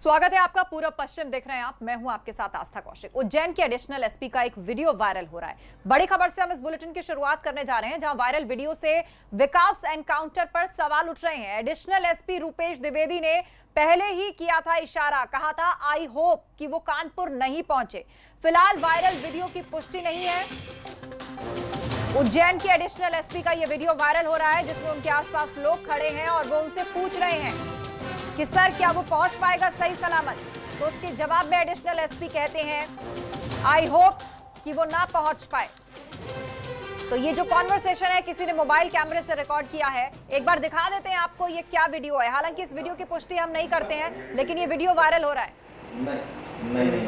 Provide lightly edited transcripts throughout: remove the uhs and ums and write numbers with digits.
स्वागत है आपका। पूरा पश्चिम देख रहे हैं आप, मैं हूं आपके साथ आस्था कौशिक। उज्जैन के एडिशनल एसपी का एक वीडियो वायरल हो रहा है। बड़ी खबर से हम इस बुलेटिन की शुरुआत करने जा रहे हैं, जहां वायरल वीडियो से विकास एनकाउंटर पर सवाल उठ रहे हैं। एडिशनल एसपी रूपेश द्विवेदी ने पहले ही किया था इशारा, कहा था आई होप कि वो कानपुर नहीं पहुंचे। फिलहाल वायरल वीडियो की पुष्टि नहीं है। उज्जैन के एडिशनल एसपी का यह वीडियो वायरल हो रहा है, जिसमें उनके आसपास लोग खड़े हैं और वो उनसे पूछ रहे हैं कि सर क्या वो पहुंच पाएगा सही सलामत। तो उसके जवाब में एडिशनल एसपी कहते हैं आई होप कि वो ना पहुंच पाए। तो ये जो कॉन्वर्सेशन है किसी ने मोबाइल कैमरे से रिकॉर्ड किया है। एक बार दिखा देते हैं आपको ये क्या वीडियो है। हालांकि इस वीडियो की पुष्टि हम नहीं करते हैं, लेकिन ये वीडियो वायरल हो रहा है। नहीं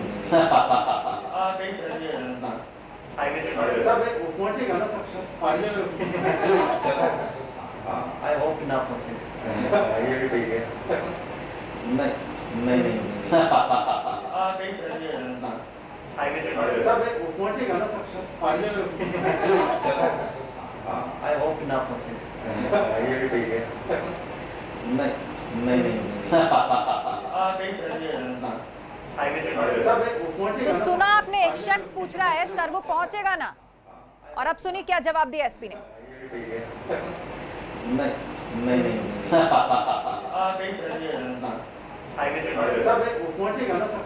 आई होप ना पहुंचे। ये भी ठीक है। नहीं पहुंचेगा ना आई होप ना पहुंचे। ये भी ठीक है। नहीं तो सुना आपने, एक शख्स पूछ रहा है सर वो पहुंचेगा ना, और अब सुनिए क्या जवाब दिया एसपी ने। नहीं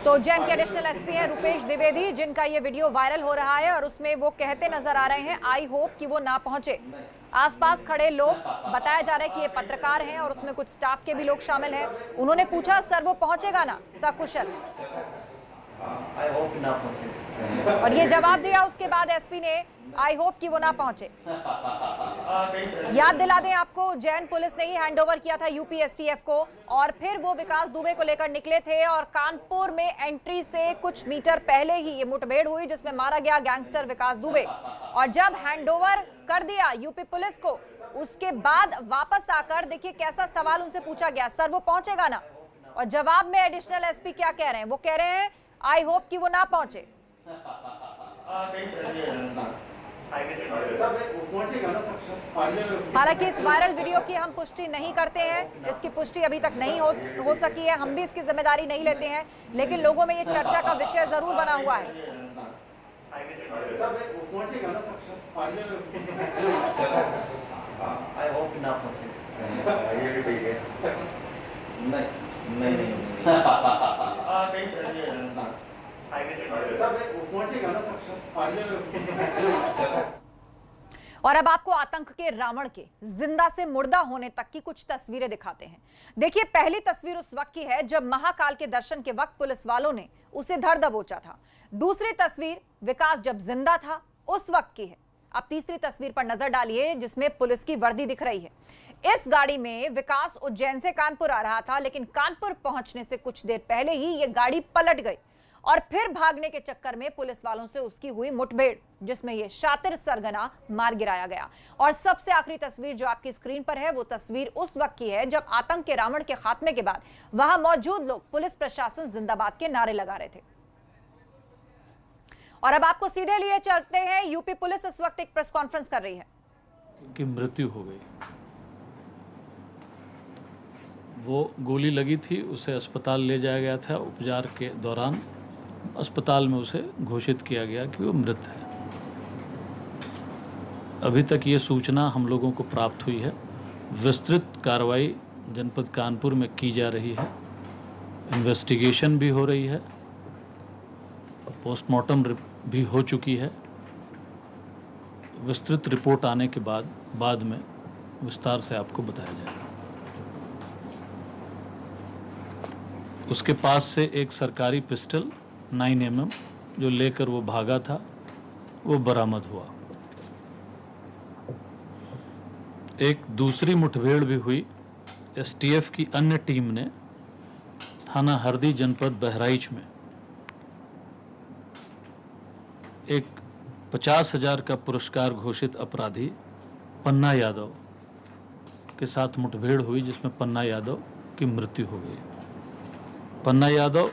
तो उज्जैन के एडिशनल एसपी हैं रूपेश द्विवेदी, जिनका ये वीडियो वायरल हो रहा है और उसमें वो कहते नजर आ रहे हैं आई होप कि वो ना पहुंचे। आसपास खड़े लोग, बताया जा रहा है कि ये पत्रकार हैं और उसमें कुछ स्टाफ के भी लोग शामिल हैं। उन्होंने पूछा सर वो पहुंचेगा ना सकुशल, आई होप ना पहुंचे। और ये जवाब दिया उसके बाद एसपी ने आई होप कि वो ना पहुंचे। याद दिला दें आपको, उज्जैन पुलिस ने ही हैंडओवर किया था यूपी एसटीएफ को, और फिर वो विकास दुबे को लेकर निकले थे और कानपुर में एंट्री से कुछ मीटर पहले ही ये मुठभेड़ हुई, जिसमें मारा गया गैंगस्टर विकास दुबे। और जब हैंडओवर कर दिया यूपी पुलिस को, उसके बाद वापस आकर देखिए कैसा सवाल उनसे पूछा गया, सर वो पहुंचेगा ना। और जवाब में एडिशनल एसपी क्या कह रहे हैं, वो कह रहे हैं आई होप कि वो ना पहुंचे। हालांकि इस वायरल वीडियो की हम पुष्टि नहीं करते हैं, इसकी पुष्टि अभी तक नहीं हो सकी है, हम भी इसकी जिम्मेदारी नहीं लेते हैं, लेकिन लोगों में ये चर्चा का विषय जरूर बना हुआ है। आई होप ना पहुंचे। ये भी ठीक है। नहीं और अब आपको आतंक के रावण के जिंदा से मुर्दा होने तक की कुछ तस्वीरें दिखाते हैं। देखिए, पहली तस्वीर उस वक्त की है जब महाकाल के दर्शन के वक्त पुलिस वालों ने उसे धर दबोचा था। दूसरी तस्वीर विकास जब जिंदा था उस वक्त की है। अब तीसरी तस्वीर पर नजर डालिए, जिसमें पुलिस की वर्दी दिख रही है। इस गाड़ी में विकास उज्जैन से कानपुर आ रहा था, लेकिन कानपुर पहुंचने से कुछ देर पहले ही यह गाड़ी पलट गई और फिर भागने के चक्कर में पुलिस वालों से उसकी हुई मुठभेड़, जिसमें यह शातिर सरगना मार गिराया गया। और सबसे आखिरी तस्वीर जो आपकी स्क्रीन पर है, वो तस्वीर उस वक्त की है जब आतंक के रावण के खात्मे के बाद वहां मौजूद लोग पुलिस प्रशासन जिंदाबाद के नारे लगा रहे थे। और अब आपको सीधे लिए चलते हैं, यूपी पुलिस इस वक्त एक प्रेस कॉन्फ्रेंस कर रही है। कि मृत्यु हो गई, वो गोली लगी थी, उसे अस्पताल ले जाया गया था। उपचार के दौरान अस्पताल में उसे घोषित किया गया कि वो मृत है। अभी तक ये सूचना हम लोगों को प्राप्त हुई है। विस्तृत कार्रवाई जनपद कानपुर में की जा रही है, इन्वेस्टिगेशन भी हो रही है, पोस्टमार्टम भी हो चुकी है। विस्तृत रिपोर्ट आने के बाद में विस्तार से आपको बताया जाएगा। उसके पास से एक सरकारी पिस्टल 9mm जो लेकर वो भागा था, वो बरामद हुआ। एक दूसरी मुठभेड़ भी हुई। एसटीएफ की अन्य टीम ने थाना हरदी जनपद बहराइच में एक 50,000 का पुरस्कार घोषित अपराधी पन्ना यादव के साथ मुठभेड़ हुई, जिसमें पन्ना यादव की मृत्यु हो गई। पन्ना यादव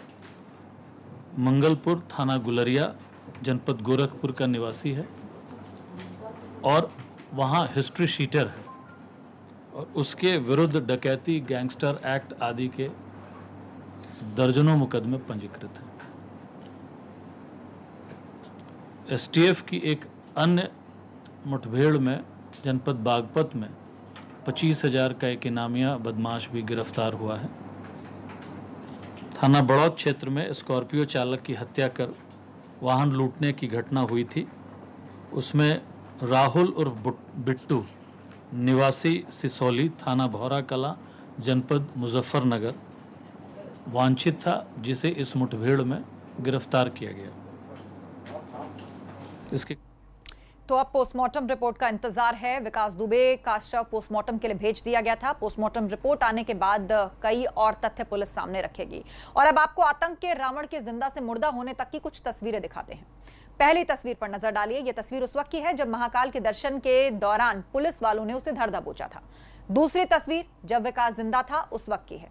मंगलपुर थाना गुलरिया जनपद गोरखपुर का निवासी है और वहाँ हिस्ट्री शीटर है और उसके विरुद्ध डकैती, गैंगस्टर एक्ट आदि के दर्जनों मुकदमे पंजीकृत हैं। एसटीएफ की एक अन्य मुठभेड़ में जनपद बागपत में 25,000 का एक इनामिया बदमाश भी गिरफ्तार हुआ है। थाना बड़ौद क्षेत्र में स्कॉर्पियो चालक की हत्या कर वाहन लूटने की घटना हुई थी। उसमें राहुल उर्फ बिट्टू निवासी सिसौली, थाना भौरा कला, जनपद मुजफ्फरनगर वांछित था, जिसे इस मुठभेड़ में गिरफ्तार किया गया। इसके तो अब पोस्टमार्टम रिपोर्ट का इंतजार है। विकास दुबे का शव पोस्टमार्टम के लिए भेज दिया गया था। पोस्टमार्टम रिपोर्ट आने के बाद कई और तथ्य पुलिस सामने रखेगी। और अब आपको आतंक के रावण के जिंदा से मुर्दा होने तक की कुछ तस्वीरें दिखाते हैं। पहली तस्वीर पर नजर डालिए। यह तस्वीर उस वक्त की है जब महाकाल के दर्शन के दौरान पुलिस वालों ने उसे धर दबोचा था। दूसरी तस्वीर जब विकास जिंदा था उस वक्त की है।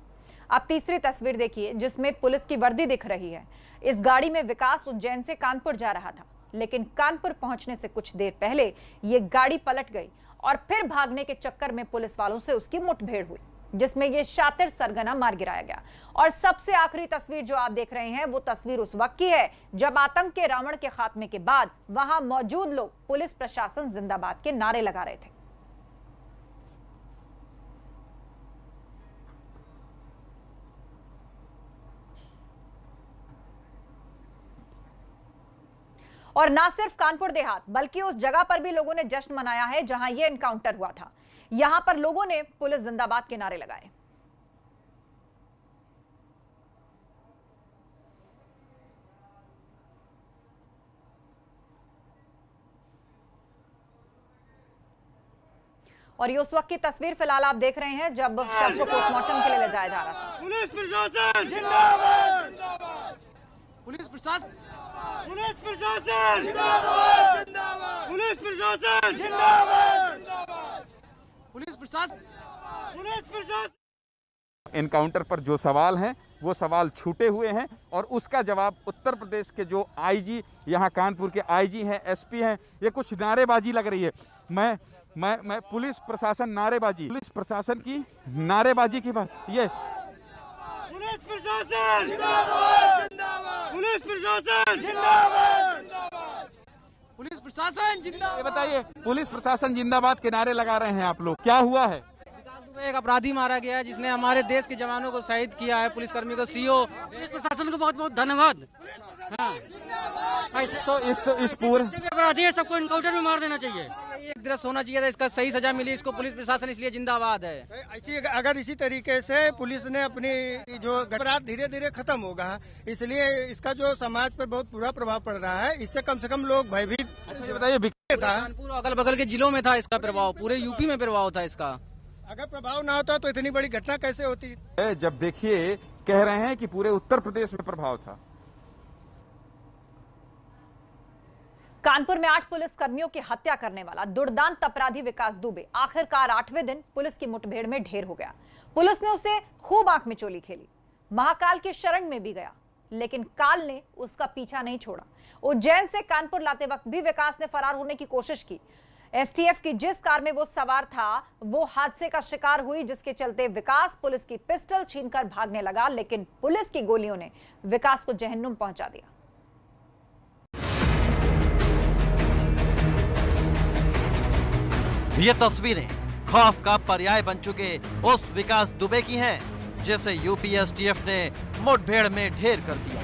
अब तीसरी तस्वीर देखिए जिसमें पुलिस की वर्दी दिख रही है। इस गाड़ी में विकास उज्जैन से कानपुर जा रहा था, लेकिन कानपुर पहुंचने से कुछ देर पहले यह गाड़ी पलट गई और फिर भागने के चक्कर में पुलिस वालों से उसकी मुठभेड़ हुई, जिसमें यह शातिर सरगना मार गिराया गया। और सबसे आखिरी तस्वीर जो आप देख रहे हैं वो तस्वीर उस वक्त की है जब आतंक के रावण के खात्मे के बाद वहां मौजूद लोग पुलिस प्रशासन जिंदाबाद के नारे लगा रहे थे। और ना सिर्फ कानपुर देहात बल्कि उस जगह पर भी लोगों ने जश्न मनाया है जहां यह एनकाउंटर हुआ था। यहां पर लोगों ने पुलिस जिंदाबाद के नारे लगाए। और ये उस वक्त की तस्वीर फिलहाल आप देख रहे हैं जब शव को पोस्टमार्टम के लिए ले जाया जा रहा था। पुलिस प्रशासन जिंदाबाद, पुलिस प्रशासन, पुलिस प्रशासन जिंदाबाद, पुलिस प्रशासन जिंदाबाद, पुलिस प्रशासन, पुलिस प्रशासन। एनकाउंटर पर जो सवाल हैं वो सवाल छूटे हुए हैं और उसका जवाब उत्तर प्रदेश के जो आईजी, यहाँ कानपुर के आईजी हैं, एसपी हैं, ये कुछ नारेबाजी लग रही है। मैं पुलिस प्रशासन नारेबाजी, पुलिस प्रशासन की नारेबाजी की बात, ये पुलिस प्रशासन जिंदाबाद, पुलिस प्रशासन जिंदाबाद, पुलिस प्रशासन जिंदाबाद। ये बताइए, पुलिस प्रशासन जिंदाबाद के नारे लगा रहे हैं आप लोग, क्या हुआ है? एक अपराधी मारा गया है जिसने हमारे देश के जवानों को शहीद किया है, पुलिसकर्मी को। सीओ पुलिस प्रशासन को बहुत बहुत धन्यवाद। हाँ। तो इस पूरे अपराधी है, सबको इनकाउंटर में मार देना चाहिए। एक दृश्य होना चाहिए था, इसका सही सजा मिली इसको। पुलिस प्रशासन इसलिए जिंदाबाद है। ऐसी अगर इसी तरीके से पुलिस ने अपनी जो अपराध धीरे धीरे खत्म होगा, इसलिए इसका जो समाज पर बहुत बुरा प्रभाव पड़ रहा है, इससे कम से कम लोग भयभीत। अच्छा, ये बताइए, था कानपुर अगल बगल के जिलों में था इसका प्रभाव, पूरे यूपी में प्रभाव था इसका। अगर प्रभाव ना होता तो इतनी बड़ी घटना कैसे होती? जब देखिए कह रहे हैं कि पूरे उत्तर प्रदेश में प्रभाव था। कानपुर में 8 पुलिस कर्मियों की हत्या करने वाला दुर्दांत अपराधी विकास दुबे आखिरकार 8वें दिन पुलिस की मुठभेड़ में ढेर हो गया। पुलिस ने उसे खूब आंख में चोली खेली, महाकाल के शरण में भी गया, लेकिन काल ने उसका पीछा नहीं छोड़ा। उज्जैन से कानपुर लाते वक्त भी विकास ने फरार होने की कोशिश की। एसटीएफ की जिस कार में वो सवार था वो हादसे का शिकार हुई, जिसके चलते विकास पुलिस की पिस्टल छीनकर भागने लगा, लेकिन पुलिस की गोलियों ने विकास को जहन्नुम पहुंचा दिया। ये तस्वीरें खौफ का पर्याय बन चुके उस विकास दुबे की हैं, जिसे यूपी एसटीएफ ने मुठभेड़ में ढेर कर दिया।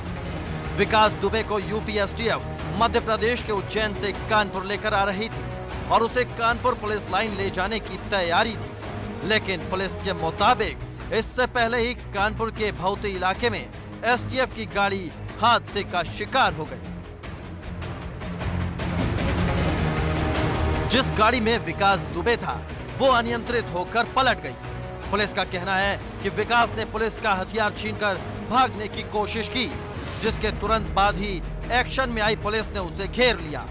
विकास दुबे को यूपी एसटीएफ मध्य प्रदेश के उज्जैन से कानपुर लेकर आ रही थी और उसे कानपुर पुलिस लाइन ले जाने की तैयारी थी, लेकिन पुलिस के मुताबिक इससे पहले ही कानपुर के भौती इलाके में एसटीएफ की गाड़ी हादसे का शिकार हो गई। जिस गाड़ी में विकास दुबे था वो अनियंत्रित होकर पलट गई। पुलिस का कहना है कि विकास ने पुलिस का हथियार छीनकर भागने की कोशिश की, जिसके तुरंत बाद ही एक्शन में आई पुलिस ने उसे घेर लिया।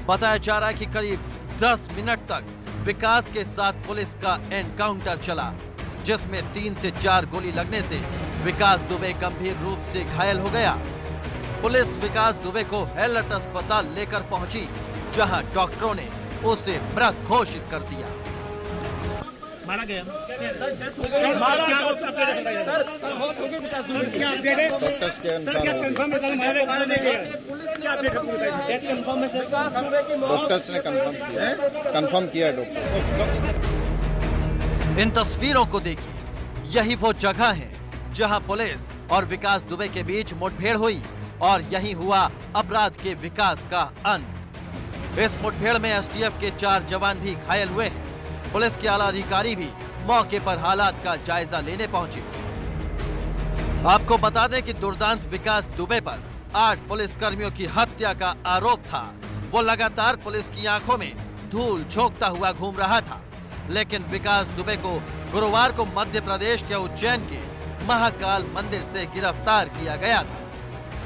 बताया जा रहा है कि करीब 10 मिनट तक विकास के साथ पुलिस का एनकाउंटर चला, जिसमें 3 से 4 गोली लगने से विकास दुबे गंभीर रूप से घायल हो गया। पुलिस विकास दुबे को हेलट अस्पताल लेकर पहुंची, जहां डॉक्टरों ने उसे मृत घोषित कर दिया। मारा गया। डॉक्टर्स के डॉक्टर्स ने कंफर्म किया डॉक्टर। इन तस्वीरों को देखिए, यही वो जगह है जहां पुलिस और विकास दुबे के बीच मुठभेड़ हुई और यही हुआ अपराध के विकास का अंत। इस मुठभेड़ में एसटीएफ के 4 जवान भी घायल हुए हैं। पुलिस के आला अधिकारी भी मौके पर हालात का जायजा लेने पहुंचे। आपको बता दें कि दुर्दांत विकास दुबे पर 8 पुलिसकर्मियों की हत्या का आरोप था। वो लगातार पुलिस की आंखों में धूल झोंकता हुआ घूम रहा था, लेकिन विकास दुबे को गुरुवार को मध्य प्रदेश के उज्जैन के महाकाल मंदिर से गिरफ्तार किया गया था।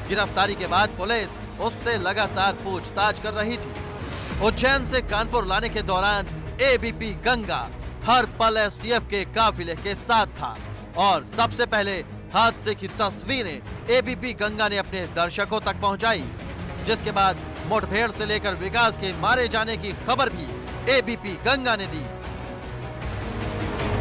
गिरफ्तारी के बाद पुलिस उससे लगातार पूछताछ कर रही थी। उज्जैन से कानपुर लाने के दौरान एबीपी गंगा हर पल एसटीएफ के काफिले के साथ था और सबसे पहले हादसे की तस्वीरें एबीपी गंगा ने अपने दर्शकों तक पहुंचाई, जिसके बाद मुठभेड़ से लेकर विकास के मारे जाने की खबर भी एबीपी गंगा ने दी।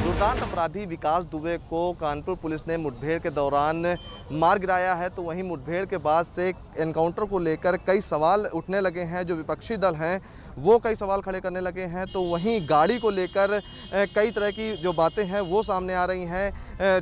दुर्दांत अपराधी विकास दुबे को कानपुर पुलिस ने मुठभेड़ के दौरान मार गिराया है, तो वहीं मुठभेड़ के बाद से एनकाउंटर को लेकर कई सवाल उठने लगे हैं। जो विपक्षी दल हैं वो कई सवाल खड़े करने लगे हैं, तो वहीं गाड़ी को लेकर कई तरह की जो बातें हैं वो सामने आ रही हैं।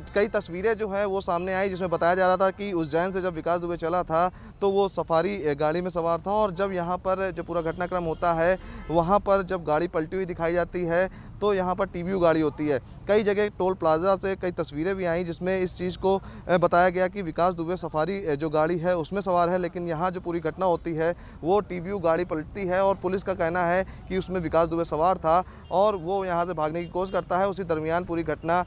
कई तस्वीरें जो है वो सामने आई जिसमें बताया जा रहा था कि उज्जैन से जब विकास दुबे चला था तो वो सफारी गाड़ी में सवार था और जब यहाँ पर जो पूरा घटनाक्रम होता है वहाँ पर जब गाड़ी पलटी हुई दिखाई जाती है तो यहाँ पर टीवीयू गाड़ी होती है। कई जगह टोल प्लाजा से कई तस्वीरें भी आई जिसमें इस चीज़ को बताया गया कि विकास दुबे सफारी जो गाड़ी है उसमें सवार है, लेकिन यहाँ जो पूरी घटना होती है वो टीवीयू गाड़ी पलटती है और पुलिस का कहना है कि उसमें विकास दुबे सवार था और वो यहाँ से भागने की कोशिश करता है। उसी दरमियान पूरी घटना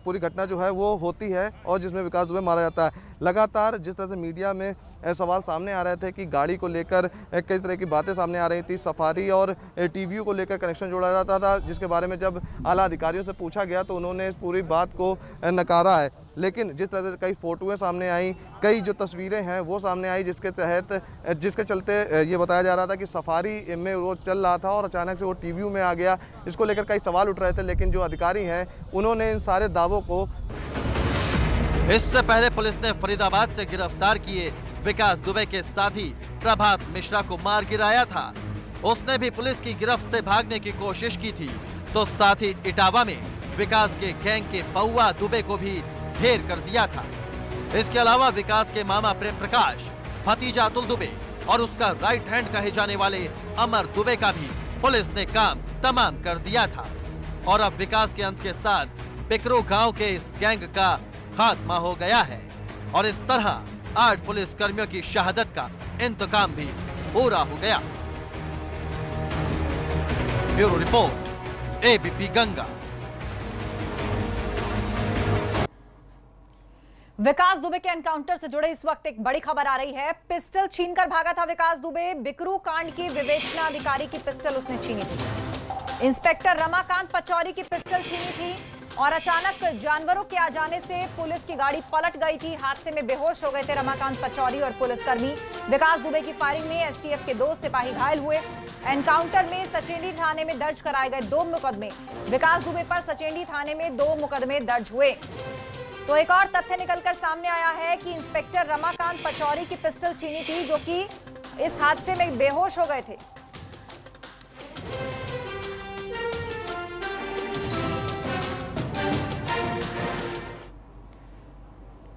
पूरी घटना जो है वो होती है और जिसमें विकास दुबे मारा जाता है। लगातार जिस तरह से मीडिया में सवाल सामने आ रहे थे कि गाड़ी को लेकर कई तरह की बातें सामने आ रही थी, सफारी और टीवीयू को लेकर कनेक्शन जोड़ा जाता था, जिसके बारे में जब आला अधिकारियों से पूछा गया तो उन्होंने इस पूरी बात को नकारा है। लेकिन जिस तरह से कई फोटोएं सामने आई, कई जो तस्वीरें हैं वो सामने आई जिसके चलते ये बताया जा रहा था कि सफारी में वो चल रहा था और अचानक से वो टीवीयू में आ गया। इसको लेकर कई सवाल उठ रहे थे, लेकिन जो अधिकारी हैं उन्होंने इन सारे दावों को। इससे पहले पुलिस ने फरीदाबाद से गिरफ्तार किए विकास दुबे के साथी प्रभात मिश्रा को मार गिराया था। उसने भी पुलिस की गिरफ्त से भागने की कोशिश की थी, तो साथ ही इटावा में विकास के गैंग के पौआ दुबे को भी ढेर कर दिया था। इसके अलावा विकास के मामा प्रेम प्रकाश, भतीजा अतुल दुबे और उसका राइट हैंड कहे जाने वाले अमर दुबे का भी पुलिस ने काम तमाम कर दिया था और अब विकास के अंत के साथ पिकरू गांव के इस गैंग का खात्मा हो गया है और इस तरह 8 पुलिस कर्मियों की शहादत का इंतकाम भी पूरा हो गया। Bureau report, ABP Ganga. Vikas Dubey के एनकाउंटर से जुड़े इस वक्त एक बड़ी खबर आ रही है। पिस्टल छीनकर भागा था विकास दुबे। बिकरू कांड की विवेचना अधिकारी की पिस्टल उसने छीनी थी। इंस्पेक्टर रमाकांत पचौरी की पिस्टल छीनी थी और अचानक जानवरों के आ जाने से पुलिस की गाड़ी पलट गई थी। हादसे में बेहोश हो गए थे रमाकांत पचौरी और पुलिसकर्मी। विकास दुबे की फायरिंग में एसटीएफ के 2 सिपाही घायल हुए। एनकाउंटर में सचेंडी थाने में दर्ज कराए गए 2 मुकदमे। विकास दुबे पर सचेंडी थाने में 2 मुकदमे दर्ज हुए। तो एक और तथ्य निकलकर सामने आया है कि इंस्पेक्टर रमाकांत पचौरी की पिस्टल छीनी थी, जो कि इस हादसे में बेहोश हो गए थे।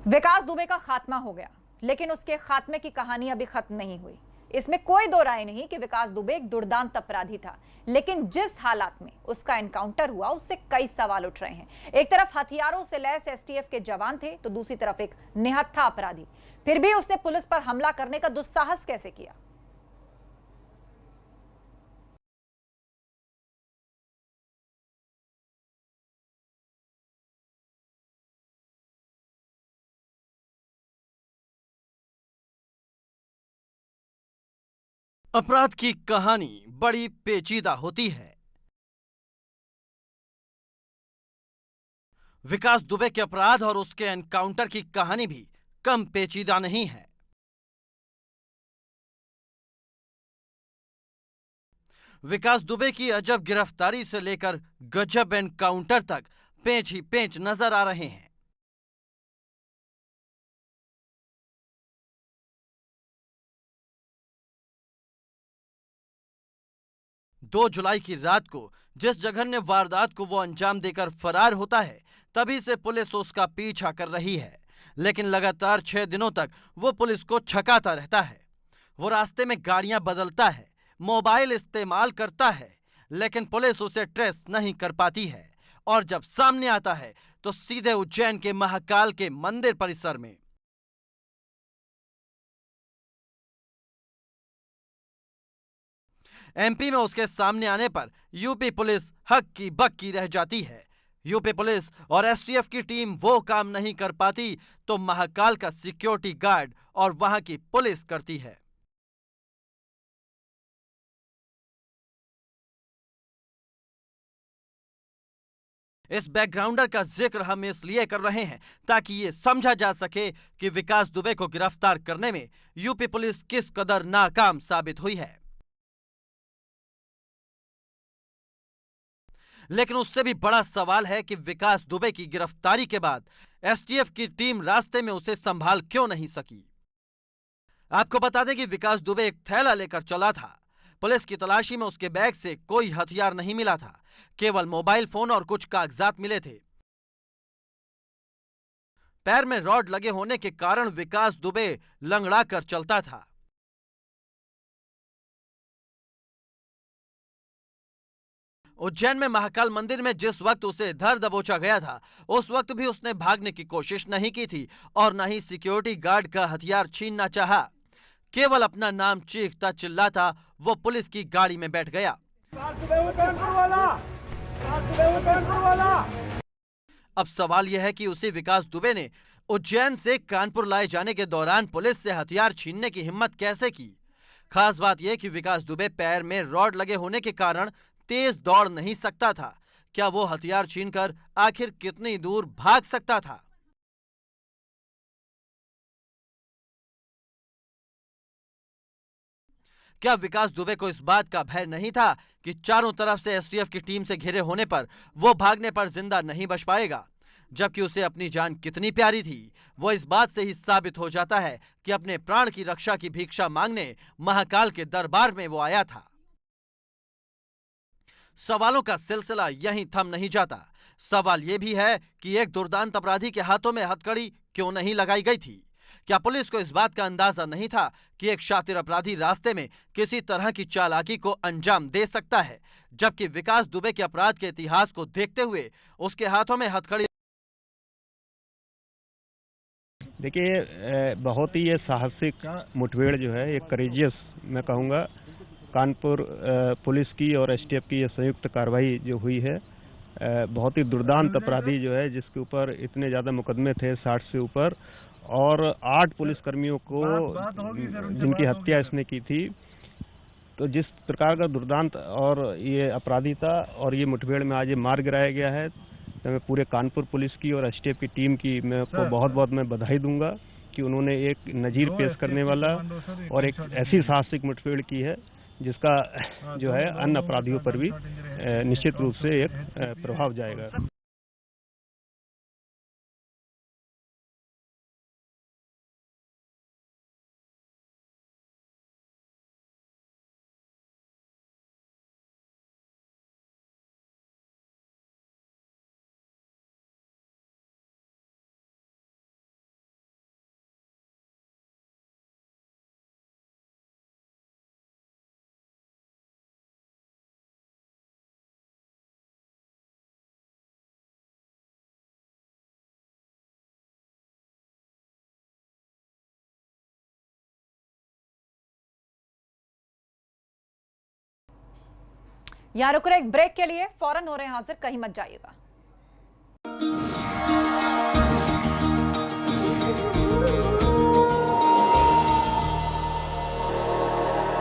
विकास दुबे का खात्मा हो गया, लेकिन उसके खात्मे की कहानी अभी खत्म नहीं हुई। इसमें कोई दो राय नहीं कि विकास दुबे एक दुर्दांत अपराधी था, लेकिन जिस हालात में उसका एनकाउंटर हुआ उससे कई सवाल उठ रहे हैं। एक तरफ हथियारों से लैस एसटीएफ के जवान थे, तो दूसरी तरफ एक निहत्था अपराधी। फिर भी उसने पुलिस पर हमला करने का दुस्साहस कैसे किया? अपराध की कहानी बड़ी पेचीदा होती है। विकास दुबे के अपराध और उसके एनकाउंटर की कहानी भी कम पेचीदा नहीं है। विकास दुबे की अजब गिरफ्तारी से लेकर गजब एनकाउंटर तक पेंच ही पेंच नजर आ रहे हैं। दो जुलाई की रात को जिस जघन्य वारदात को वो अंजाम देकर फरार होता है, तभी से पुलिस उसका पीछा कर रही है, लेकिन लगातार 6 दिनों तक वो पुलिस को छकाता रहता है। वो रास्ते में गाड़ियां बदलता है, मोबाइल इस्तेमाल करता है, लेकिन पुलिस उसे ट्रेस नहीं कर पाती है और जब सामने आता है तो सीधे उज्जैन के महाकाल के मंदिर परिसर में। एमपी में उसके सामने आने पर यूपी पुलिस हक्की बक्की रह जाती है। यूपी पुलिस और एसटीएफ की टीम वो काम नहीं कर पाती तो महाकाल का सिक्योरिटी गार्ड और वहां की पुलिस करती है। इस बैकग्राउंडर का जिक्र हम इसलिए कर रहे हैं ताकि ये समझा जा सके कि विकास दुबे को गिरफ्तार करने में यूपी पुलिस किस कदर नाकाम साबित हुई है। लेकिन उससे भी बड़ा सवाल है कि विकास दुबे की गिरफ्तारी के बाद एसटीएफ की टीम रास्ते में उसे संभाल क्यों नहीं सकी। आपको बता दें कि विकास दुबे एक थैला लेकर चला था। पुलिस की तलाशी में उसके बैग से कोई हथियार नहीं मिला था, केवल मोबाइल फोन और कुछ कागजात मिले थे। पैर में रॉड लगे होने के कारण विकास दुबे लंगड़ा कर चलता था। उज्जैन में महाकाल मंदिर में जिस वक्त उसे धर दबोचा गया था, उस वक्त भी उसने भागने की कोशिश नहीं की थी और न ही सिक्योरिटी गार्ड का हथियार छीनना चाहा। केवल अपना नाम चीखता चिल्लाता वो पुलिस की गाड़ी में बैठ गया। अब सवाल यह है कि उसी विकास दुबे ने उज्जैन से कानपुर लाए जाने के दौरान पुलिस से हथियार छीनने की हिम्मत कैसे की। खास बात यह कि विकास दुबे पैर में रॉड लगे होने के कारण तेज दौड़ नहीं सकता था। क्या वो हथियार छीनकर आखिर कितनी दूर भाग सकता था? क्या विकास दुबे को इस बात का भय नहीं था कि चारों तरफ से एसटीएफ की टीम से घिरे होने पर वो भागने पर जिंदा नहीं बच पाएगा? जबकि उसे अपनी जान कितनी प्यारी थी, वो इस बात से ही साबित हो जाता है कि अपने प्राण की रक्षा की भिक्षा मांगने महाकाल के दरबार में वो आया था। सवालों का सिलसिला यहीं थम नहीं जाता। सवाल यह भी है कि एक दुर्दांत अपराधी के हाथों में हथकड़ी क्यों नहीं लगाई गई थी? क्या पुलिस को इस बात का अंदाजा नहीं था कि एक शातिर अपराधी रास्ते में किसी तरह की चालाकी को अंजाम दे सकता है, जबकि विकास दुबे के अपराध के इतिहास को देखते हुए उसके हाथों में हथकड़ी। देखिए, बहुत ही ये साहसिक मुठभेड़ जो है, एक करेजियस मैं कहूँगा, कानपुर पुलिस की और एसटीएफ की ये संयुक्त कार्रवाई जो हुई है, बहुत ही दुर्दांत अपराधी जो है, जिसके ऊपर इतने ज़्यादा मुकदमे थे 60 से ऊपर, और 8 पुलिसकर्मियों को जिनकी हत्या इसने की थी। तो जिस प्रकार का दुर्दांत और ये अपराधी था और ये मुठभेड़ में आज ये मार गिराया गया है, तो मैं पूरे कानपुर पुलिस की और एसटीएफ की टीम की मैं को बहुत मैं बधाई दूंगा कि उन्होंने एक नज़ीर पेश करने वाला और एक ऐसी साहसिक मुठभेड़ की है जिसका जो है अन्य अपराधियों पर भी निश्चित रूप से एक प्रभाव जाएगा। यहाँ रुक रहे एक ब्रेक के लिए, फौरन हो रहे हैं हाजिर, कहीं मत जाइएगा।